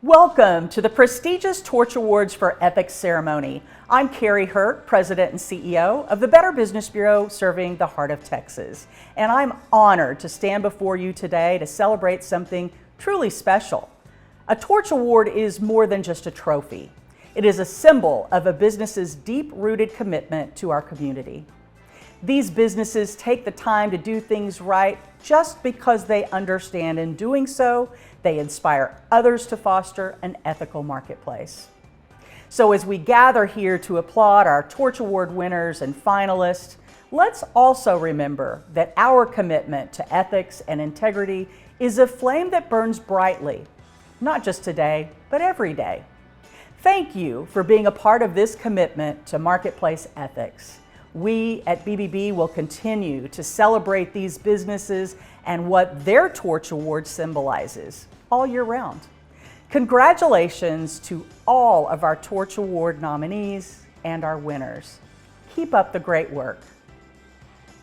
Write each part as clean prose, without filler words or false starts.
Welcome to the prestigious Torch Awards for Ethics ceremony. I'm Carrie Hurt, President and CEO of the Better Business Bureau serving the heart of Texas. And I'm honored to stand before you today to celebrate something truly special. A Torch Award is more than just a trophy. It is a symbol of a business's deep-rooted commitment to our community. These businesses take the time to do things right just because they understand in doing so, they inspire others to foster an ethical marketplace. So as we gather here to applaud our Torch Award winners and finalists, let's also remember that our commitment to ethics and integrity is a flame that burns brightly, not just today, but every day. Thank you for being a part of this commitment to marketplace ethics. We at BBB will continue to celebrate these businesses and what their Torch Award symbolizes all year round. Congratulations to all of our Torch Award nominees and our winners. Keep up the great work.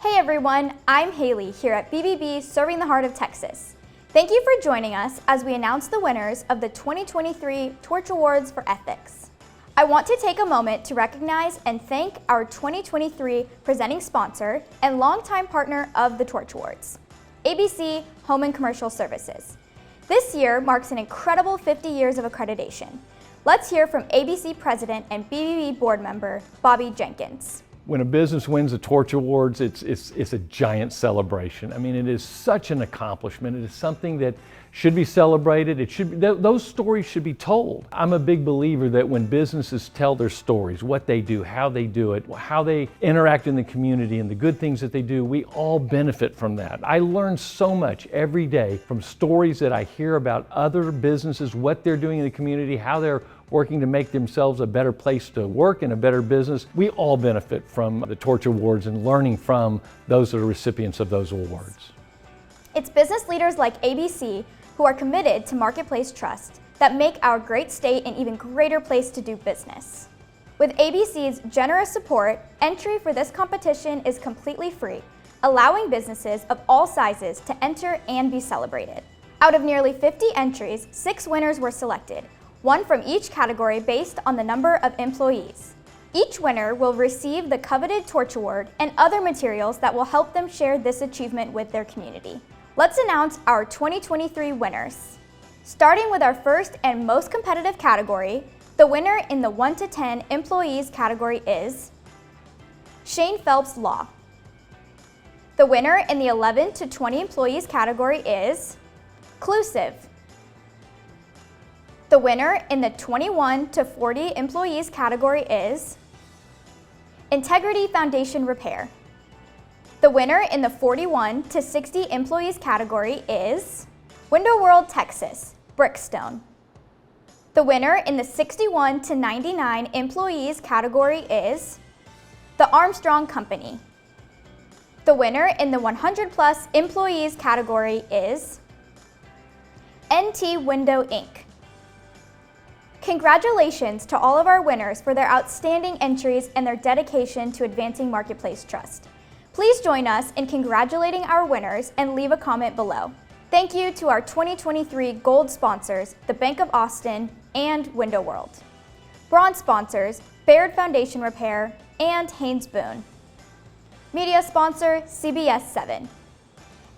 Hey everyone, I'm Haley here at BBB Serving the Heart of Texas. Thank you for joining us as we announce the winners of the 2023 Torch Awards for Ethics. I want to take a moment to recognize and thank our 2023 presenting sponsor and longtime partner of the Torch Awards, ABC Home and Commercial Services. This year marks an incredible 50 years of accreditation. Let's hear from ABC President and BBB Board Member, Bobby Jenkins. When a business wins the Torch Awards, it's a giant celebration. I mean, it is such an accomplishment. It is something that should be celebrated. Those stories should be told. I'm a big believer that when businesses tell their stories, what they do, how they do it, how they interact in the community and the good things that they do, we all benefit from that. I learn so much every day from stories that I hear about other businesses, what they're doing in the community, how they're working to make themselves a better place to work and a better business. We all benefit from the Torch Awards and learning from those that are recipients of those awards. It's business leaders like ABC who are committed to marketplace trust that make our great state an even greater place to do business. With ABC's generous support, entry for this competition is completely free, allowing businesses of all sizes to enter and be celebrated. Out of nearly 50 entries, 6 winners were selected, one from each category based on the number of employees. Each winner will receive the coveted Torch Award and other materials that will help them share this achievement with their community. Let's announce our 2023 winners. Starting with our first and most competitive category, the winner in the 1 to 10 employees category is Shane Phelps Law. The winner in the 11 to 20 employees category is Clusiv. The winner in the 21 to 40 employees category is Integrity Foundation Repair. The winner in the 41 to 60 employees category is Window World Texas, Brickstone. The winner in the 61 to 99 employees category is the Armstrong Company. The winner in the 100 plus employees category is NT Window Inc. Congratulations to all of our winners for their outstanding entries and their dedication to advancing marketplace trust. Please join us in congratulating our winners and leave a comment below. Thank you to our 2023 gold sponsors, the Bank of Austin and Window World. Bronze sponsors, Baird Foundation Repair and Haynes Boone. Media sponsor, CBS 7.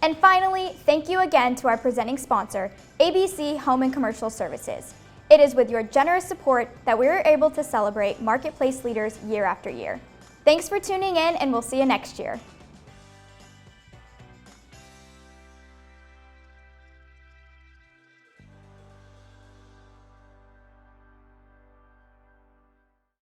And finally, thank you again to our presenting sponsor, ABC Home and Commercial Services. It is with your generous support that we are able to celebrate marketplace leaders year after year. Thanks for tuning in, and we'll see you next year.